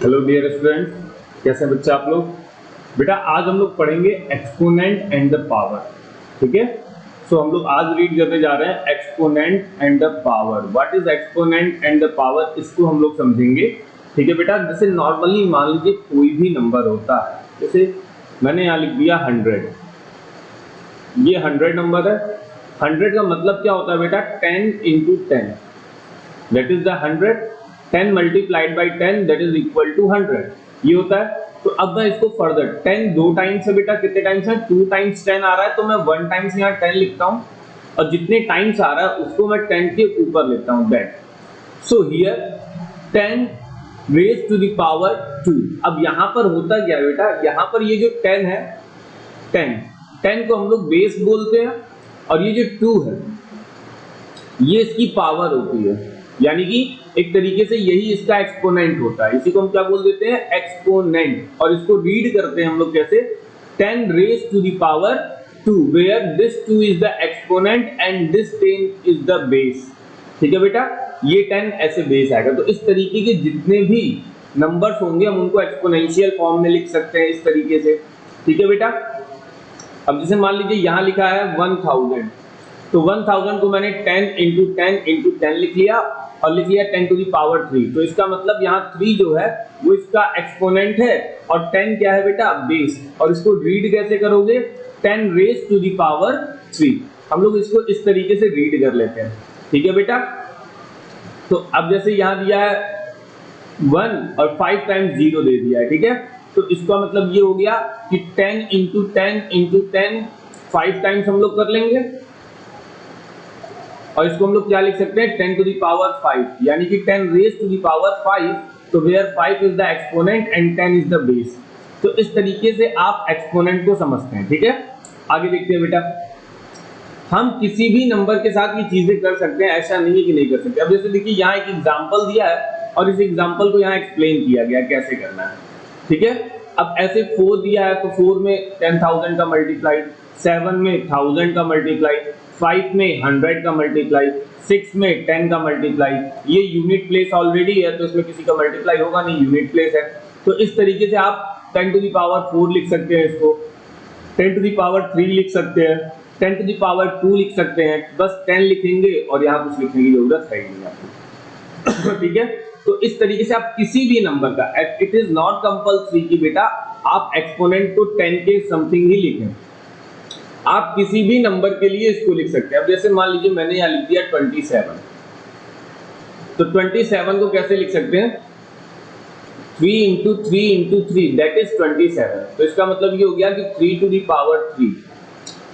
Hello dear students, कैसे हैं बच्चे आप लोग। बेटा आज हम लोग पढ़ेंगे एक्सपोनेंट एंड द पावर। ठीक है, सो हम लोग आज रीड करने जा रहे हैं exponent and the power. What is exponent and the power, इसको हम लोग समझेंगे। ठीक है बेटा, जैसे नॉर्मली मान लीजिए कोई भी नंबर होता है, जैसे मैंने यहाँ लिख दिया 100, ये 100 नंबर है। 100 का मतलब क्या होता है बेटा, 10 into 10, that is the 100। 10 multiplied by 10 that is equal to 100, ये होता है। तो अब मैं इसको फर्दर 10 दो टाइम्स है बेटा, कितने टाइम्स है, 2 टाइम्स 10 आ रहा है, तो मैं 1 टाइम्स यहाँ 10 लिखता हूँ, और जितने टाइम्स आ रहा है उसको मैं 10 के ऊपर लेता हूँ, that. So here 10 raise to the power 2। अब यहाँ पर होता क्या है बेटा, यहाँ पर ये जो 10 है, 10 को हम लोग बेस बोलते हैं, और ये जो 2 है ये इसकी पावर होती है, यानी कि एक तरीके से यही इसका एक्सपोनेंट होता है। इसी को हम क्या बोल देते हैं, एक्सपोनेंट। और इसको रीड करते हैं हम लोग कैसे, 10 raise to the power 2 where this 2 is the exponent and this 10 is the base. ठीक है बेटा, ये 10 ऐसे बेस आएगा। तो इस तरीके के जितने भी नंबर्स होंगे हम उनको एक्सपोनेंशियल फॉर्म में लिख सकते हैं इस तरीके से। ठीक है बेटा, अब जैसे मान लीजिए यहाँ लिखा है 1000, तो 1000 को मैंने 10 into 10 into 10 लिख लिया, और लिख लिया 10 to the power 3। तो इसका मतलब यहाँ 3 जो है वो इसका एक्सपोनेंट है, और 10 क्या है बेटा, बेस। और इसको रीड कैसे करोगे, 10 रेज टू the power 3। हम लोग इसको इस तरीके से रीड कर लेते हैं। ठीक है बेटा, तो अब जैसे यहाँ दिया है 1 और 5 टाइम्स 0 दे दिया है। ठीक है, तो इसका मतलब ये हो गया कि 10 into 10 into 10 5 टाइम्स हम लोग कर लेंगे, और इसको हम लोग क्या लिख सकते हैं, 10 to the power 5, यानी कि 10 रेज टू the power 5। तो where 5 is the exponent and 10 is the base. तो इस तरीके से आप एक्सपोनेंट को समझते हैं। ठीक है, आगे देखते हैं बेटा, हम किसी भी नंबर के साथ ये चीजें कर सकते हैं, ऐसा नहीं है कि नहीं कर सकते। अब जैसे देखिए यहाँ एक एग्जाम्पल दिया है, और इस एग्जाम्पल को यहाँ एक्सप्लेन किया गया कैसे करना है। ठीक है, अब ऐसे 4 दिया है, तो 4 में 10,000 का मल्टीप्लाई, 7 में 1000 का मल्टीप्लाई, 5 में 100 का मल्टीप्लाई, 6 में 10 का मल्टीप्लाई। ये यूनिट प्लेस ऑलरेडी है, तो इसमें किसी का मल्टीप्लाई होगा नहीं, यूनिट प्लेस है। तो इस तरीके से आप 10 टू द पावर 4 लिख सकते हैं, इसको 10 टू द पावर 3 लिख सकते हैं, 10 टू द पावर 2 लिख सकते हैं। बस 10 लिखेंगे और यहाँ कुछ लिखने की जरूरत है नहीं आपको। ठीक है, तो इस तरीके से आप किसी भी नंबर का, इट इज नॉट कंपल्सरी कि बेटा आप एक्सपोनेंट को 10 के समथिंग ही लिखें, आप किसी भी नंबर के लिए इसको लिख सकते हैं। अब जैसे मान लीजिए मैंने यहाँ लिख दिया 27, तो 27 को कैसे लिख सकते हैं, 3 into 3 into 3 दैट इज 27। तो इसका मतलब ये हो गया कि 3 to the power 3,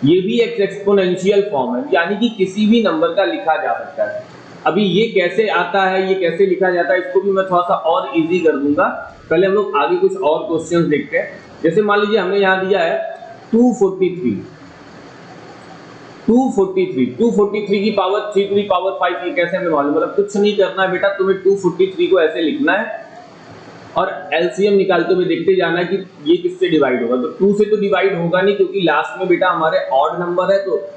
ये भी एक एक्सपोनेंशियल फॉर्म है, यानी कि किसी भी नंबर का लिखा जा सकता है। अभी ये कैसे आता है, ये कैसे लिखा जाता है, इसको भी मैं थोड़ा सा और इजी कर दूंगा। पहले हम लोग आगे कुछ और क्वेश्चंस देखते हैं। जैसे मान लीजिए हमने यहाँ दिया है 243 की पावर 3 टू दी पावर 5, ये कैसे हमें मालूम, मतलब कुछ नहीं करना है बेटा, तुम्हें 243 को ऐसे लिखना है, और एलसीएम निकालते हुए देखते जाना है कि ये किससे डिवाइड होगा। तो 2 से तो डिवाइड होगा नहीं, क्योंकि लास्ट में बेटा हमारे ऑड नंबर है, तो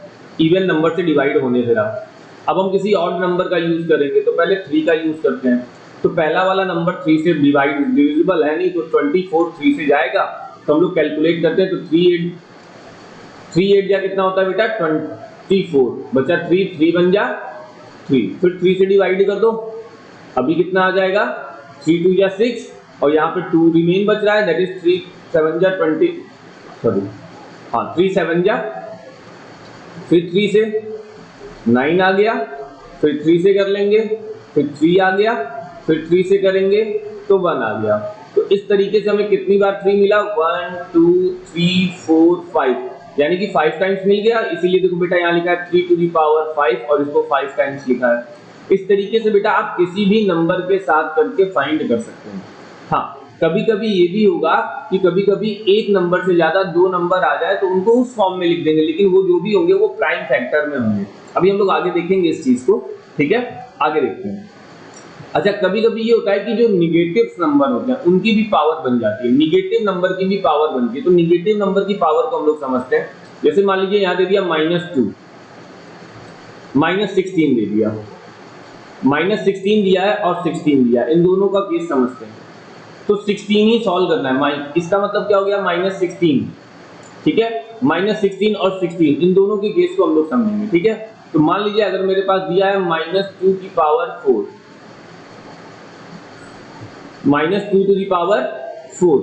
इवन नंबर से डिवाइड होने से रहा। अब हम किसी ऑड नंबर का यूज करेंगे, तो पहले 3 का यूज करते हैं। तो पहला वाला नंबर 3 से डिविजिबल है नहीं, तो 24 3 से जाएगा, तो हम लोग कैलकुलेट करते हैं, तो 3 8 जा कितना होता है बेटा, 24 बचा 3 बन जा 3, फिर 3 से डिवाइड कर दो, अभी कितना आ जाएगा, 3 2 जा 6, और यहाँ पे 2 रिमेन बच रहा है, दैट इज 3 7 जा 20, सॉरी हाँ 3 7 जा, फिर 3 से 9 आ गया, फिर 3 से कर लेंगे, फिर 3 आ गया, फिर 3 से करेंगे तो 1 आ गया। तो इस तरीके से हमें कितनी बार 3 मिला, 1 2 3 4 5, यानी कि 5 टाइम्स मिल गया। इसीलिए देखो बेटा यहाँ लिखा है 3 टू दी पावर 5, और इसको 5 टाइम्स लिखा है। इस तरीके से बेटा आप किसी भी नंबर के साथ करके फाइंड कर सकते हैं। हाँ, कभी कभी ये भी होगा कि कभी कभी एक नंबर से ज्यादा 2 नंबर आ जाए, तो उनको उस फॉर्म में लिख देंगे, लेकिन वो जो भी होंगे वो प्राइम फैक्टर में होंगे। अभी हम लोग आगे देखेंगे इस चीज को। ठीक है, आगे देखते हैं। अच्छा, कभी कभी ये होता है कि जो निगेटिव नंबर होते हैं उनकी भी पावर बन जाती है, निगेटिव नंबर की भी पावर बनती है। तो निगेटिव नंबर की पावर को हम लोग समझते हैं। जैसे मान लीजिए यहाँ दे दिया -2, -16 दे दिया, -16 दिया है और 16 दिया है, इन दोनों का केस समझते हैं। तो 16 ही सॉल्व करना है। इसका मतलब क्या हो गया -16, ठीक है। -16 और 16 इन दोनों के केस को हम लोग समझेंगे, ठीक है। तो मान लीजिए अगर मेरे पास दिया है -2 की पावर 4, -2 टू दी पावर 4,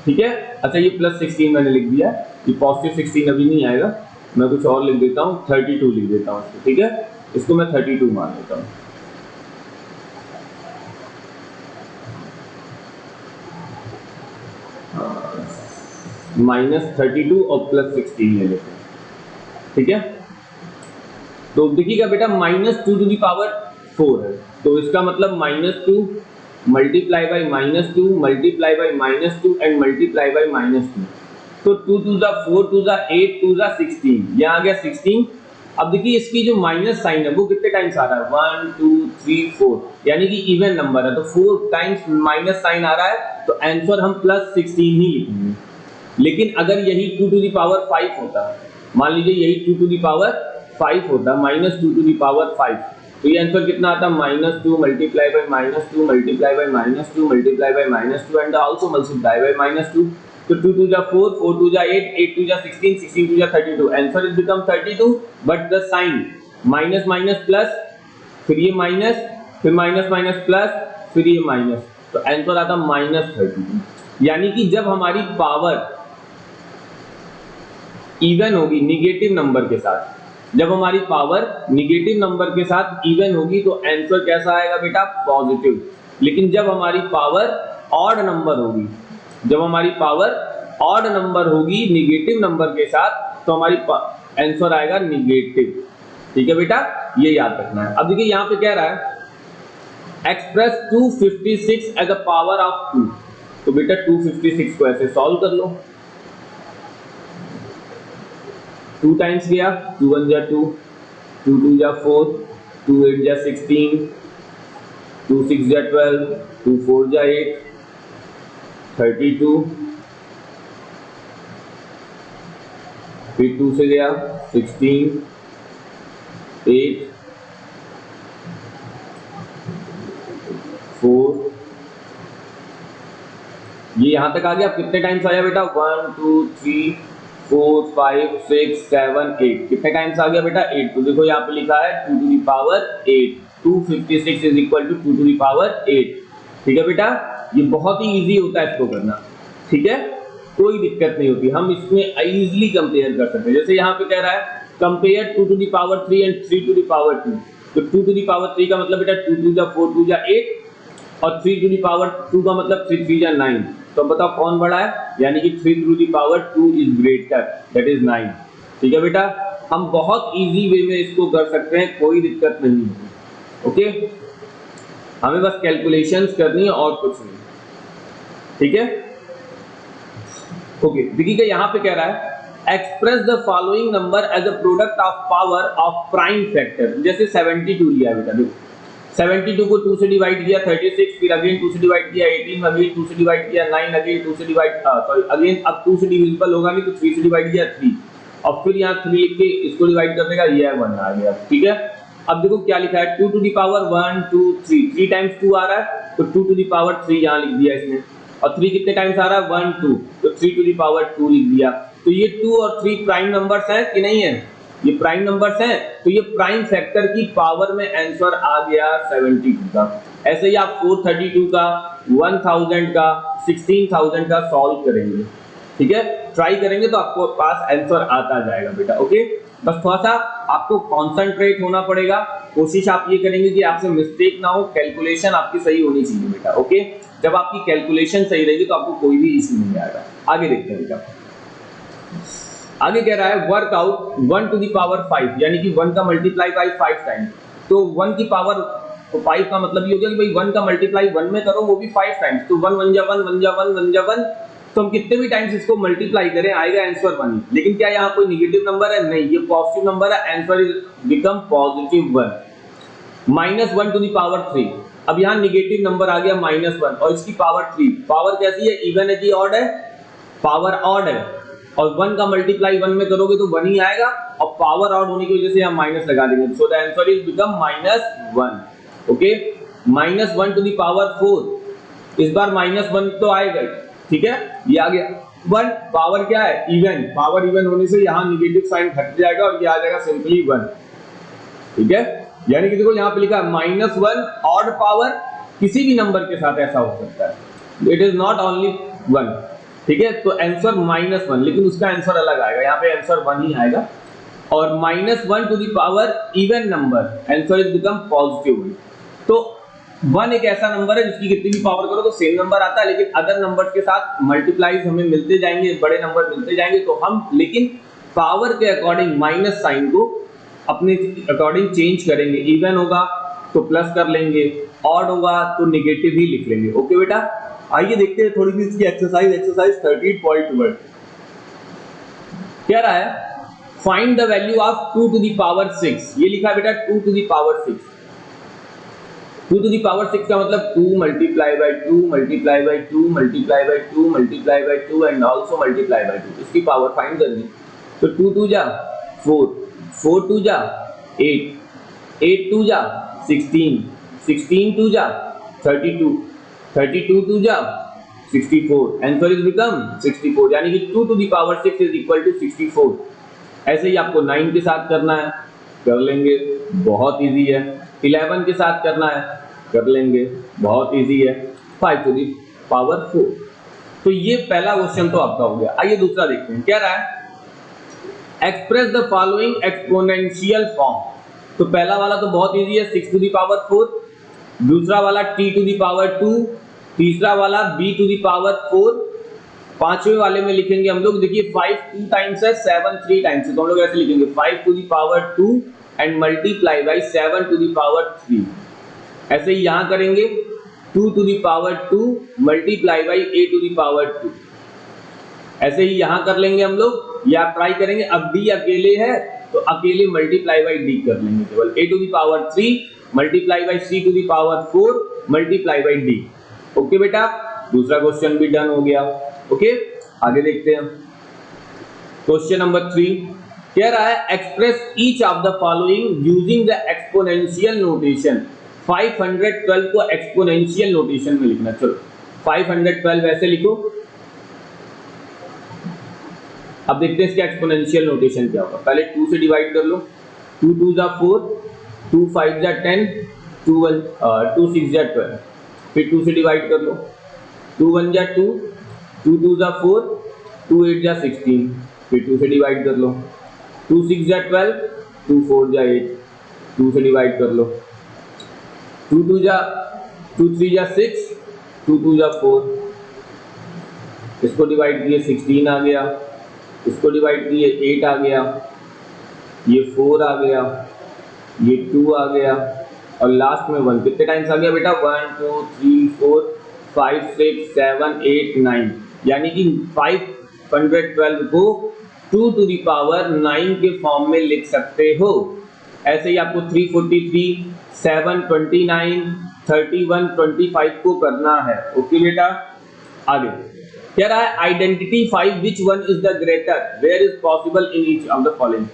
ठीक है। अच्छा ये +16 मैंने लिख दिया, ये +16 अभी नहीं आएगा, मैं कुछ और लिख देता हूँ, 32 लिख देता हूँ इसको, ठीक है। इसको मैं 32 मान लेता हूँ। -32 और +16 ले लेते हैं, ठीक है। तो देखिएगा बेटा -2 टू दी पावर 4 है, तो इसका मतलब -2 multiply by -2 multiply by -2 and multiply by -2, तो 2 टू ज़ा 4 टू ज़ा 8 टू ज़ा 16, यहाँ आ गया 16। अब देखिए इसकी जो माइनस साइन है वो कितने टाइम्स आ रहा है, 1 2 3 4, यानी कि इवन नंबर है, तो 4 टाइम्स माइनस साइन आ रहा है, तो आंसर हम +16 ही लिखेंगे। लेकिन अगर यही 2 टू दी पावर 5 होता, मान लीजिए यही 2 टू दी पावर 5 होता, -2 टू दी पावर 5, तो ये आंसर कितना आता, -2 multiply by -2 multiply by -2 multiply by -2 and also multiply by -2, तो 2 टू जा 4 4 टू जा 8 8 टू जा 16 16 टू जा 32, answer is become 32, but the sign minus minus plus, फिर ये माइनस, फिर माइनस माइनस प्लस, फिर ये माइनस, तो आंसर आता -32। यानी कि जब हमारी पावर इवन होगी निगेटिव नंबर के साथ, जब हमारी पावर निगेटिव नंबर के साथ इवन होगी तो आंसर कैसा आएगा बेटा, पॉजिटिव। लेकिन जब हमारी पावर ऑड नंबर होगी, जब हमारी पावर ऑड नंबर होगी निगेटिव नंबर के साथ, तो हमारी आंसर आएगा निगेटिव, ठीक है बेटा, ये याद रखना है। अब देखिए यहाँ पे कह रहा है express 256 as a power of 2, तो बेटा 256 को ऐसे सॉल्व कर लो, 2 टाइम्स गया, 2 1 जा 2, 2 2 जा 4, 2 8 जा 16, 2 6 जा 12, 2 4 जा 8, 32, फिर 2 से गया 16, 8, 4, ये यहां तक आ गया। कितने टाइम्स आया बेटा, 1 2 3 4 5 6 7 8, कितने टाइम्स आ गया बेटा, 8। तो देखो यहाँ पे लिखा है 2 to the power 8, 256 is equal to 2 to the power 8, ठीक है बेटा। ये बहुत ही इजी होता है इसको करना, ठीक है, कोई दिक्कत नहीं होती, हम इसमें इजीली कंपेयर कर सकते हैं। जैसे यहाँ पे कह रहा है compare 2 to the power 3 and 3 to the power 2, तो 2 टू दी पावर 3 का मतलब बेटा 2 2 जा 4 2 जा 8, और 3 टू दी पावर 2 का मतलब 3 3 जा 9, तो बताओ कौन बड़ा है, यानी कि 3 to the power 2 is greater, that is 9, ठीक है बेटा। हम बहुत इजी वे में इसको कर सकते हैं, कोई दिक्कत नहीं है, ओके, हमें बस कैलकुलेशंस करनी है और कुछ नहीं, ठीक है, ओके। देखिए यहाँ पे कह रहा है express the following number as a product of power of prime factor, जैसे 72 लिया है बेटा, देखो 72 को 2 से डिवाइड किया 36, फिर अगेन 2 से डिवाइड किया 18, अगेन 2 से डिवाइड किया 9, अगेन 2 से डिवाइड अगेन अब 2 से डिविजिबल होगा नहीं तो 3 से डिवाइड किया 3, और फिर यहाँ 3 लिख के इसको डिवाइड करने का ये 1 आ गया, ठीक है। अब देखो क्या लिखा है 2 टू दी पावर 1 2 3, 3 टाइम्स 2 आ रहा है, तो 2 टू दी पावर 3 यहाँ लिख दिया इसने, और 3 कितने टाइम्स आ रहा है 1 2, तो 3 टू दी पावर 2 लिख दिया। तो ये 2 और 3 प्राइम नंबर्स हैं कि नहीं है, ये प्राइम नंबर्स हैं, तो ये प्राइम फैक्टर की पावर में आंसर आ गया 72 का। ऐसे ही आप 432 का, 1000 का, 16000 का सॉल्व करेंगे, ठीक है, ट्राई करेंगे तो आपको पास आंसर आता जाएगा बेटा, ओके। बस थोड़ा सा आपको कॉन्सेंट्रेट होना पड़ेगा, कोशिश आप ये करेंगे कि आपसे मिस्टेक ना हो, कैलकुलेशन आपकी सही होनी चाहिए बेटा, ओके। जब आपकी कैलकुलेशन सही रहेगी तो आपको कोई भी इश्यू नहीं आएगा। आगे देखते हैं बेटा, आगे कह रहा है work out 1 to the power 5, यानी कि 1 का मल्टीप्लाई बाई 5 टाइम, तो 1 की पावर 5 का मतलब ये हो गया कि भाई 1 का मल्टीप्लाई 1 में करो वो भी 5 टाइम्स, तो 1 1 जा 1 1 जा 1 1 जा 1, तो हम कितने भी टाइम्स इसको मल्टीप्लाई करें आएगा आंसर 1। लेकिन क्या यहाँ कोई निगेटिव नंबर है, नहीं, ये पॉजिटिव नंबर है, answer is become positive 1 -1 to the power 3। अब यहाँ निगेटिव नंबर आ गया -1 और इसकी पावर 3, पावर कैसी है, इवन है कि ऑड है, पावर ऑड है, और 1 का मल्टीप्लाई 1 में करोगे तो 1 ही आएगा, और पावर ऑड होने की वजह से हम माइनस लगा देंगे, so the answer is become -1, okay. -1 to the power 4, इस बार -1 तो आएगा, ठीक है, ये आ गया 1। पावर क्या है, इवन, पावर इवन होने से यहाँ निगेटिव साइन हट जाएगा और ये आ जाएगा सिंपली 1, ठीक है। यानी कि देखो यहाँ पे लिखा है -1 ऑड पावर, किसी भी नंबर के साथ ऐसा हो सकता है, इट इज नॉट ओनली 1, ठीक है। तो आंसर -1, लेकिन उसका आंसर अलग आएगा, यहाँ पे आंसर 1 ही आएगा। और -1 to the power even number, answer is become positive. तो 1 एक ऐसा नंबर है जिसकी कितनी भी पावर करो तो सेम नंबर आता है, लेकिन अदर नंबर्स के साथ मल्टीप्लाईज हमें मिलते जाएंगे, बड़े नंबर मिलते जाएंगे, तो हम लेकिन पावर के अकॉर्डिंग माइनस साइन को अपने अकॉर्डिंग चेंज करेंगे। इवन होगा तो प्लस कर लेंगे, ऑड होगा तो नेगेटिव ही लिख लेंगे। ओके बेटा, आइए देखते हैं थोड़ी सी इसकी एक्सरसाइज 13.1 क्या रहा है, find the value of 2 to the power 6। ये लिखा है बेटा 2 to the power 6। 2 to the power 6 का मतलब 2 multiply by 2 multiply by 2 multiply by 2 multiply by 2 and also multiply by 2, इसकी पावर फाइंड करनी। तो 2 2 जा 4, 4 2 जा 8, 8 2 जा 16, 16 2 जा 32, 32 2 जा 64, आंसर इज बिकम 64। यानी कि 2 to the power 6 is equal to 64। ऐसे ही आपको 9 के साथ करना है, कर लेंगे, बहुत इजी है। 11 के साथ करना है, कर लेंगे, बहुत इजी है। 5 टू द पावर 4। तो ये पहला क्वेश्चन तो आपका हो गया। आइए दूसरा देखते हैं क्या रहा है, express the following exponential form. तो पहला वाला तो बहुत इजी है, 6 टू द पावर 4, दूसरा वाला t टू द पावर 2, तीसरा वाला b टू द पावर 4, पांचवें वाले में लिखेंगे हम लोग, देखिए 5 2 टाइम्स है, 7 3 टाइम्स है, तो हम लोग ऐसे लिखेंगे 5 to the power 2 and multiply by 7 to the power 3। ऐसे ही यहां करेंगे 2 to the power 2 multiply by a to the power 2। ऐसे ही यहां कर लेंगे हम लोग, या ट्राई करेंगे, अब d अकेले है तो अकेले मल्टीप्लाई बाय d कर लेंगे, केवल a to the power 3 multiply by c to the power 4 multiply by d। Okay बेटा, दूसरा क्वेश्चन भी डन हो गया। ओके, आगे देखते हैं क्वेश्चन नंबर 3 कह रहा है, express each of the following using the exponential notation. 512 को एक्सपोनेंशियल नोटेशन में लिखना। चलो 512 ऐसे लिखो। अब देखते हैं इसका एक्सपोनेंशियल नोटेशन क्या होगा। पहले 2 से डिवाइड कर लो, 2 2 जा 4, 2 5 जा 10, 2 6 जा 12, फिर 2 से डिवाइड कर लो, 2 1 जा 2, 2 2 जा 4, 2 8 जा 16, फिर 2 से डिवाइड कर लो, 2 6 जा 12, 2 4 जा 8, 2 से डिवाइड कर लो, 2 2 जा 2 3 जा 6, 2 2 जा 4, इसको डिवाइड किए 16 आ गया, इसको डिवाइड किए 8 आ गया, ये 4 आ गया, ये 2 आ गया और लास्ट में 1। कितने टाइम्स आ गया बेटा, 1 2 3 4 5 6 7 8 9। यानी कि 512 को 2 टू द पावर 9 के फॉर्म में लिख सकते हो। ऐसे ही आपको 343 7 29 31 25 को करना है। ओके बेटा, आगे कह रहा है, identify which one is the greater where is possible in each of the following.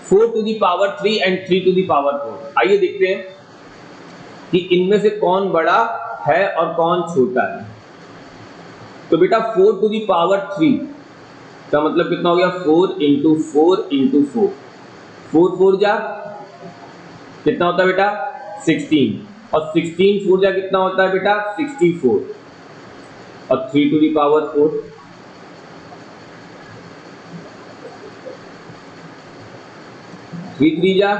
4 to the power 3 and 3 to the power 4। आइए देखते हैं कि इनमें से कौन बड़ा है और कौन छोटा है। तो बेटा 4 टू द पावर 3 का मतलब कितना हो गया, 4 इंटू 4 इंटू 4, 4 4 जा कितना होता है बेटा 16, और 16 4 जा कितना होता है बेटा 64, और 3 टू द पावर 4, 3 3 जा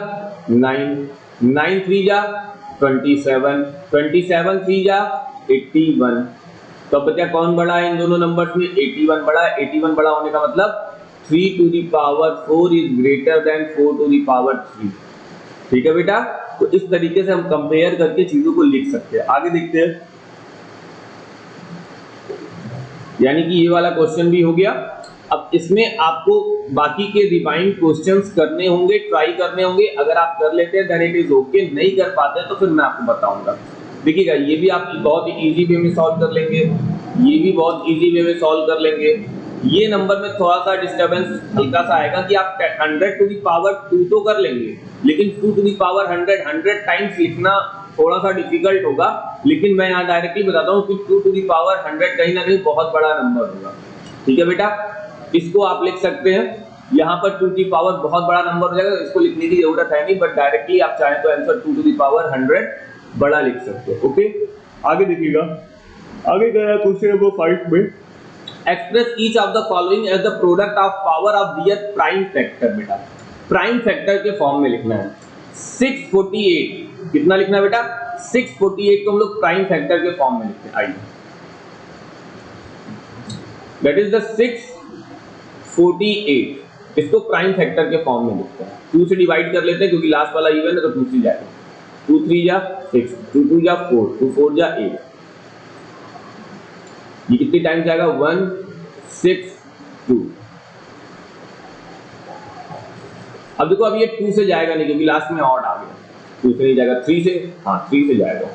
9, 9 3 जा 27, 27 3 जा 81। तो अब बच्चा कौन बड़ा है इन दोनों नंबर्स में, 81 बड़ा है। 81 बड़ा होने का मतलब 3 to the power 4 is greater than 4 to the power 3। ठीक है बेटा, तो इस तरीके से हम कंपेयर करके चीजों को लिख सकते हैं। आगे देखते हैं, यानी कि ये वाला क्वेश्चन भी हो गया। अब इसमें आपको बाकी के रिवाइंड क्वेश्चंस करने होंगे, ट्राई करने होंगे। अगर आप कर लेते हैं देन इट इज ओके, नहीं कर पाते तो फिर मैं आपको बताऊंगा। देखिएगा, ये भी आप बहुत ही इजी वे में सॉल्व कर लेंगे, ये भी बहुत इजी वे में सॉल्व कर लेंगे। ये नंबर में थोड़ा सा डिस्टर्बेंस हल्का सा आएगा कि आप 100 टू द पावर 2 तो कर लेंगे, लेकिन 2 टू द पावर 100 टाइम्स लिखना थोड़ा सा डिफिकल्ट होगा, लेकिन मैं यहाँ डायरेक्टली बताता हूँ कि 2 टू द पावर 100 कहीं ना कहीं बहुत बड़ा नंबर होगा। ठीक है बेटा, इसको आप लिख सकते हैं, यहाँ पर 2 की पावर बहुत बड़ा नंबर हो जाएगा, इसको लिखने की जरूरत है नहीं, बट डायरेक्टली आप चाहें तो आंसर 2 टू द पावर 100 बड़ा लिख सकते हो। ओके, आगे देखिएगा, आगे गया क्वेश्चन नंबर 5 में, express each of the following as the product of power of their prime factor. बेटा प्राइम फैक्टर के फॉर्म में लिखना है। 648 कितना लिखना है बेटा? 648 को हम लोग प्राइम फैक्टर के फॉर्म में लिखते हैं। आइए, दैट इज द 648, इसको प्राइम फैक्टर के फॉर्म में लिखते हैं। 2 से डिवाइड कर लेते हैं क्योंकि लास्ट वाला इवन है तो 2 से जाएगा। 2 3 जा 6, 2 2 जा 4, 2 4 जा 8, ये कितनी टाइम जाएगा? 1 6 2। अब देखो, अब ये 2 से जाएगा नहीं क्योंकि लास्ट में ऑड आ गया, 2 से नहीं जाएगा, 3 से, हाँ 3 से जाएगा।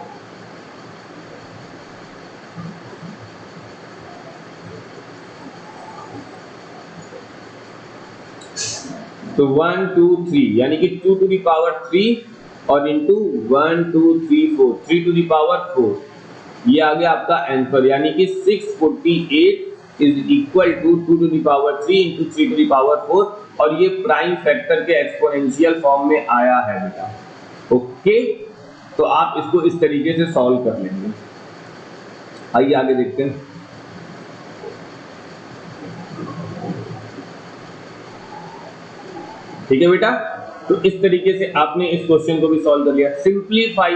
तो 1 2 3 यानी कि 2 टू द पावर 3 और इंटू 1 2 3 4, 3 टू द पावर 4, ये आ गया आपका आंसर। यानी कि 648 is equal to 2 to the power 3 into 3 to the power 4, और ये प्राइम फैक्टर के एक्सपोनेंशियल फॉर्म में आया है बेटा। ओके, तो आप इसको इस तरीके से सॉल्व कर लेंगे। आइए आगे देखते हैं। ठीक है बेटा, तो इस तरीके से आपने इस क्वेश्चन को भी सॉल्व कर लिया। Simplify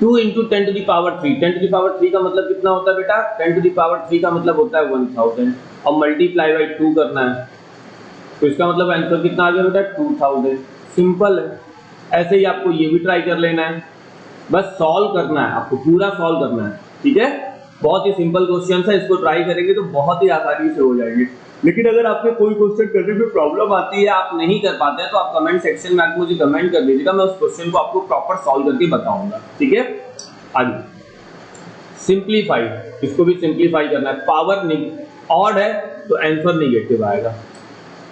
2 into 10 to the power 3, 10 to the power 3 का मतलब कितना होता है बेटा? 10 टू द पावर 3 का मतलब होता है 1000, और मल्टीप्लाई बाई 2 करना है, तो इसका मतलब आंसर कितना आ गया बेटा? 2000। सिंपल है, ऐसे ही आपको ये भी ट्राई कर लेना है, बस सॉल्व करना है, आपको पूरा सॉल्व करना है। ठीक है, बहुत ही सिंपल क्वेश्चन है, इसको ट्राई करेंगे तो बहुत ही आसानी से हो जाएंगे। लेकिन अगर आपके कोई क्वेश्चन करने में प्रॉब्लम आती है, आप नहीं कर पाते हैं, तो आप कमेंट सेक्शन में आके मुझे कमेंट कर दीजिएगा, मैं उस क्वेश्चन को आपको प्रॉपर सॉल्व करके बताऊंगा। ठीक है, आगे सिंप्लीफाई, इसको भी सिंप्लीफाई करना है। पावर ऑड है तो आंसर नेगेटिव आएगा।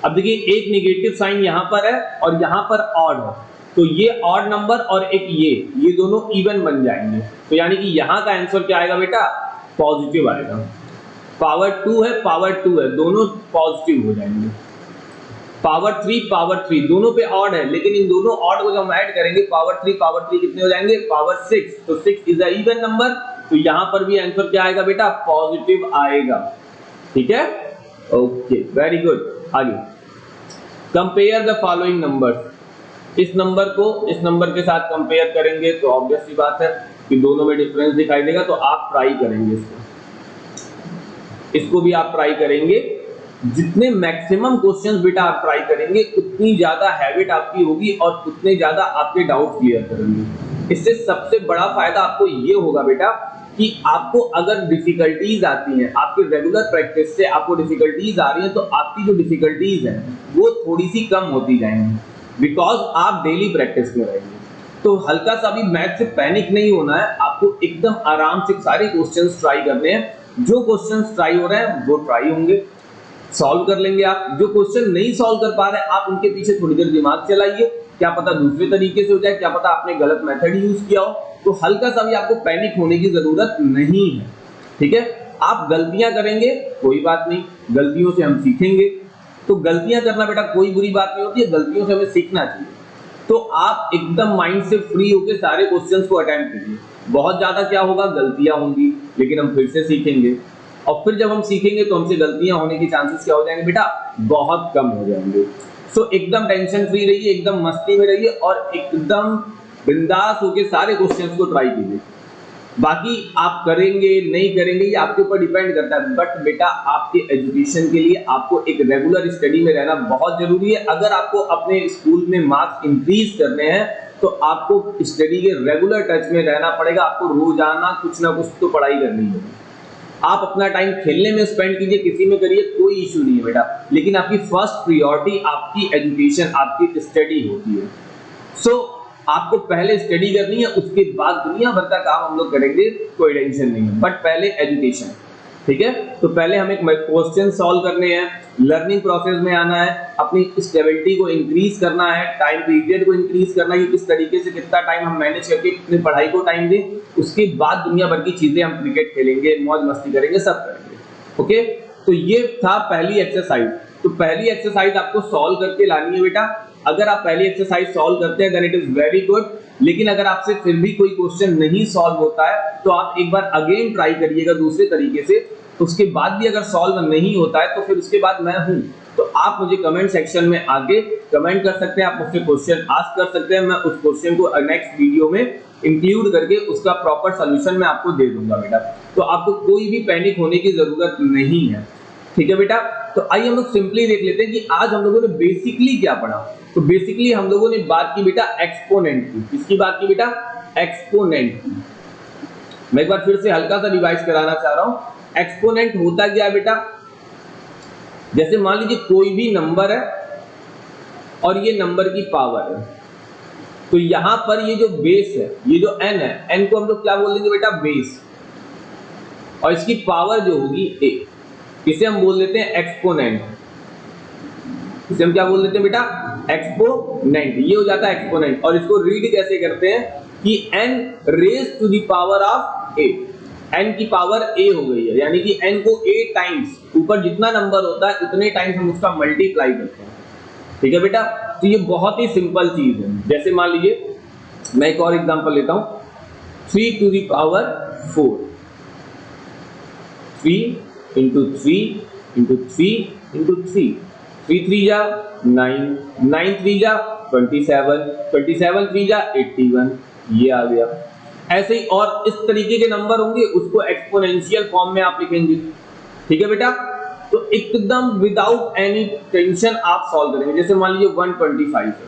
अब देखिए, एक नेगेटिव साइन यहाँ पर है और यहाँ पर ऑड है, तो ये ऑड नंबर और एक ये दोनों इवन बन जाएंगे, तो यानी कि यहाँ का आंसर क्या आएगा बेटा? पॉजिटिव आएगा। पावर 2 है, पावर 2 है, दोनों पॉजिटिव हो जाएंगे। पावर 3 दोनों पे ऑड है, लेकिन इन दोनों ऑड को जब हम ऐड करेंगे, पावर 3 कितने हो जाएंगे? पावर 6, तो 6 इज अ इवन नंबर, तो यहाँ पर भी आंसर क्या आएगा बेटा? पॉजिटिव आएगा। ठीक है, ओके, वेरी गुड। आगे, कंपेयर द फॉलोइंग नंबर्स, इस नंबर को इस नंबर के साथ कंपेयर करेंगे तो ऑब्वियस सी बात है कि दोनों में डिफरेंस दिखाई देगा, तो आप ट्राई करेंगे इसको भी आप ट्राई करेंगे। जितने मैक्सिमम क्वेश्चंस बेटा आप ट्राई करेंगे, उतनी ज्यादा हैबिट आपकी होगी और उतने ज्यादा आपके डाउट क्लियर करेंगे। इससे सबसे बड़ा फायदा आपको ये होगा बेटा कि आपको अगर डिफिकल्टीज आती हैं, आपके रेगुलर प्रैक्टिस से आपको डिफिकल्टीज आ रही हैं, तो आपकी जो डिफिकल्टीज हैं वो थोड़ी सी कम होती जाएंगी, बिकॉज आप डेली प्रैक्टिस में रहेंगे। तो हल्का सा भी मैथ से पैनिक नहीं होना है, आपको एकदम आराम से सारे क्वेश्चंस ट्राई करने हैं। जो क्वेश्चंस ट्राई हो रहे हैं वो ट्राई होंगे, सॉल्व कर लेंगे आप। जो क्वेश्चन नहीं सॉल्व कर पा रहे हैं, आप उनके पीछे थोड़ी देर दिमाग चलाइए, क्या पता दूसरे तरीके से हो जाए, क्या पता आपने गलत मेथड यूज किया हो, तो हल्का सा भी आपको पैनिक होने की जरूरत नहीं है। ठीक है, आप गलतियां करेंगे, कोई बात नहीं, गलतियों से हम सीखेंगे। तो गलतियां करना बेटा कोई बुरी बात नहीं होती है, गलतियों से हमें सीखना चाहिए। तो आप एकदम माइंड से फ्री होकर सारे क्वेश्चंस को अटेम्प्ट कीजिए। बहुत ज्यादा क्या होगा, गलतियां होंगी, लेकिन हम फिर से सीखेंगे, और फिर जब हम सीखेंगे तो हमसे गलतियां होने के चांसेस क्या हो जाएंगे बेटा? बहुत कम हो जाएंगे। सो एकदम टेंशन फ्री रहिए, एकदम मस्ती में रहिए और एकदम बिंदास होकर सारे क्वेश्चंस को ट्राई कीजिए। बाकी आप करेंगे नहीं करेंगे ये आपके ऊपर डिपेंड करता है, बट बेटा आपके एजुकेशन के लिए आपको एक रेगुलर स्टडी में रहना बहुत जरूरी है। अगर आपको अपने स्कूल में मार्क्स इंक्रीज करने हैं तो आपको स्टडी के रेगुलर टच में रहना पड़ेगा, आपको रोजाना कुछ ना कुछ तो पढ़ाई करनी होगी। आप अपना टाइम खेलने में स्पेंड कीजिए, किसी में करिए, कोई इशू नहीं है बेटा, लेकिन आपकी फर्स्ट प्रायोरिटी आपकी एजुकेशन, आपकी स्टडी होती है। सो आपको पहले स्टडी करनी है, उसके बाद दुनिया भर का काम हम लोग करेंगे, कोई टेंशन नहीं है, बट पहले एजुकेशन। ठीक है। तो पहले हमें क्वेश्चन सॉल्व करने हैं, लर्निंग प्रोसेस में आना है, अपनी स्टेबिलिटी को इंक्रीज करना है, टाइम पीरियड को इंक्रीज करना है कि किस तरीके से कितना टाइम हम मैनेज करके अपनी पढ़ाई को टाइम दें। उसके बाद दुनिया भर की चीजें, हम क्रिकेट खेलेंगे, मौज मस्ती करेंगे, सब करेंगे। ओके, तो ये था पहली एक्सरसाइज। तो पहली एक्सरसाइज आपको सॉल्व करके लानी है बेटा। अगर आप पहली एक्सरसाइज सॉल्व करते हैं then it is very good. लेकिन अगर आपसे फिर भी कोई क्वेश्चन नहीं सॉल्व होता है तो आप एक बार अगेन ट्राई करिएगा दूसरे तरीके से। उसके बाद भी अगर सॉल्व नहीं होता है तो फिर उसके बाद मैं हूं, तो आप मुझे कमेंट सेक्शन में आके कमेंट कर सकते हैं, आप मुझसे क्वेश्चन आस्क कर सकते हैं। मैं उस क्वेश्चन को नेक्स्ट वीडियो में इंक्लूड करके उसका प्रॉपर सॉल्यूशन मैं आपको दे दूंगा बेटा। तो आपको कोई भी पैनिक होने की जरूरत नहीं है, ठीक है बेटा। तो आइए हम लोग सिंपली देख लेते हैं कि आज हम लोगों ने बेसिकली क्या पढ़ा। तो बेसिकली हम लोगों ने बात की बेटा एक्सपोनेंट की। किसकी बात की बेटा? एक्सपोनेंट की। मैं एक बार फिर से हल्का सा रिवाइज कराना चाह रहा हूं। एक्सपोनेंट होता क्या है बेटा? जैसे मान लीजिए कोई भी नंबर है और ये नंबर की पावर है, तो यहां पर ये जो बेस है, ये जो n है, n को हम लोग क्या बोल देंगे बेटा? बेस। और इसकी पावर जो होगी a, इसे हम बोल देते हैं एक्सपोनेंट। इसे हम क्या बोल देते हैं बेटा? एक्सपोनेंट। ये हो जाता है एक्सपोनेंट। और इसको रीड कैसे करते हैं कि n raise to the power of a। n की पावर a हो गई है, यानी कि n को a टाइम्स, ऊपर जितना नंबर होता है उतने टाइम्स हम उसका मल्टीप्लाई करते हैं, ठीक है बेटा। तो ये बहुत ही सिंपल चीज है। जैसे मान लीजिए मैं एक और एग्जांपल लेता हूं, 3 to the power 4, 3 into 3 into 3 into 3, 3 3 जा 9, 9 3 जा 27, 27 3 जा 81, ये आ गया। ऐसे ही और इस तरीके के नंबर होंगे, उसको एक्सपोनेंशियल फॉर्म में आप लिखेंगे, ठीक है बेटा। तो एकदम विदाउट एनी टेंशन आप सॉल्व करेंगे। जैसे मान लीजिए 125 है,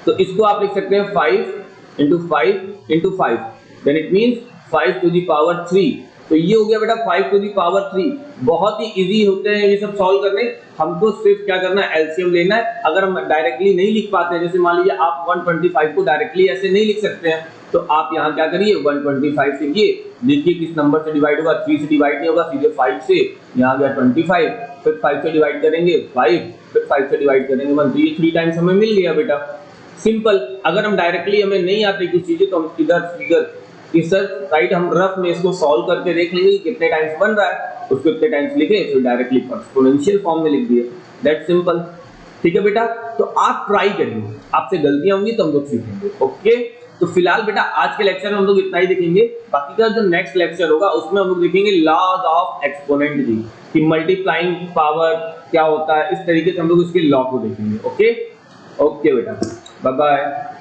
तो इसको आप लिख सकते हैं 5 into 5 into 5, then it means 5 to the power 3। तो ये हो गया बेटा 5 टू द पावर 3। बहुत ही इजी होते हैं ये सब सॉल्व करने। हमको सिर्फ क्या करना है? एलसीएम लेना है। अगर हम डायरेक्टली नहीं लिख पाते हैं, जैसे मान लीजिए आप 125 को डायरेक्टली ऐसे नहीं लिख सकते हैं, तो आप यहाँ क्या करिए? 125 से ये देखिए किस नंबर से डिवाइड होगा? 3 से डिवाइड नहीं होगा, सीधे 5 से। यहाँ गया 25, फिर 5 से डिवाइड करेंगे 5, फिर 5 से डिवाइड करेंगे 1। तो ये 3 टाइम्स हमें मिल गया बेटा, सिंपल। अगर हम डायरेक्टली, हमें नहीं आती कुछ चीजें, तो हम इधर फिगर इस राइट हम रफ में इसको सॉल्व करके देख लेंगे कि कितने टाइम्स बन रहा है, उसको कितने टाइम्स लिखे, फिर डायरेक्टली एक्सपोनेंशियल फॉर्म में लिख दिए, दैट सिंपल, ठीक है बेटा। तो आप ट्राई करिए, आपसे गलतियां होंगी तो हम लोग सीखेंगे। ओके, तो फिलहाल बेटा आज के लेक्चर में हम लोग इतना ही देखेंगे। बाकी का जो नेक्स्ट लेक्चर होगा उसमें हम लोग देखेंगे लॉज ऑफ एक्सपोनेंट जी, कि मल्टीप्लाइंग पावर क्या होता है, इस तरीके से हम लोग इसके लॉ को देखेंगे। ओके ओके बेटा, बाय बाय।